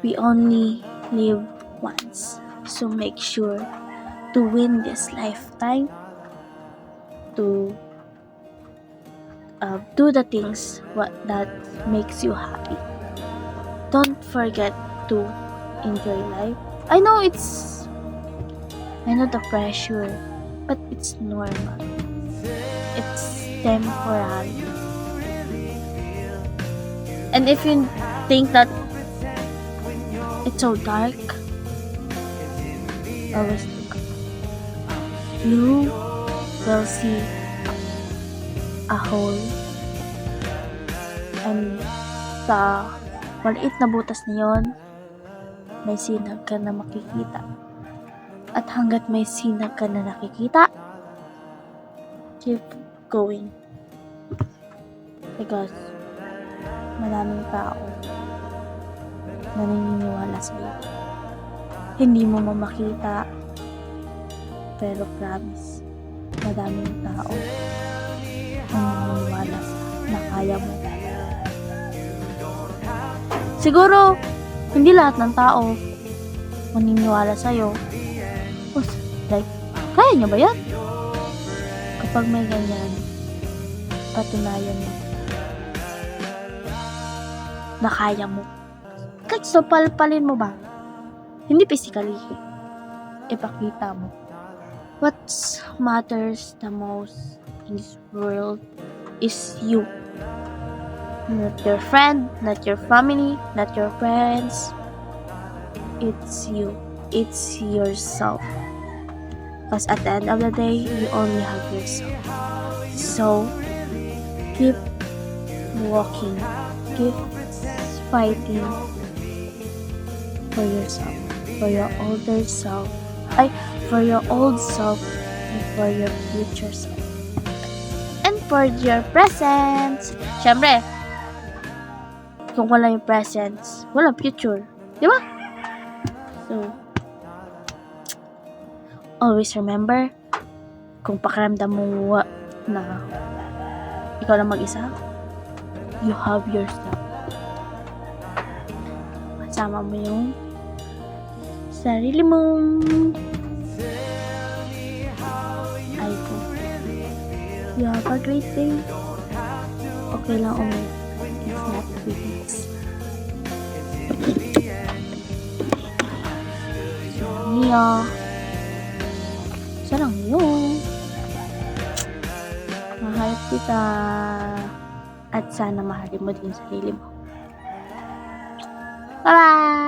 We only live once, so make sure to win this lifetime, to do the things that makes you happy. Don't forget to enjoy life. I know the pressure, but it's normal. It's temporary. And if you think that it's so dark, always look up. You will see a hole, and sa maliit na butas na yon, may sinag ka na makikita. At hanggat may sinag ka na nakikita, keep going. Because maraming tao naniniwala sa'yo. Hindi mo makita, pero promise, madaming tao naniniwala na kaya mo. Siguro, hindi lahat ng tao maniniwala sa'yo. Like, kaya niya ba yan? Kapag may ganyan, patunayan mo na kaya mo. Kahit so palpalin mo ba? Hindi physically. Ipakita mo. What matters the most in this world is you. Not your friend, not your family, not your parents. It's you. It's yourself. Because at the end of the day, you only have yourself. So, keep walking. Keep fighting for yourself, for your older self, for your old self, and for your future self. And for your presents. Syempre, kung wala yung presents, wala future. Di ba? So, always remember, kung pakiramdam mo na ikaw lang mag-isa, you have yourself. Kasama mo yung sarili mo. You have a great day. Okay lang umiyak. It's not weakness. Niya. Sarang yun. Mahal kita. At sana mahalin mo din sarili mo. Bye-bye!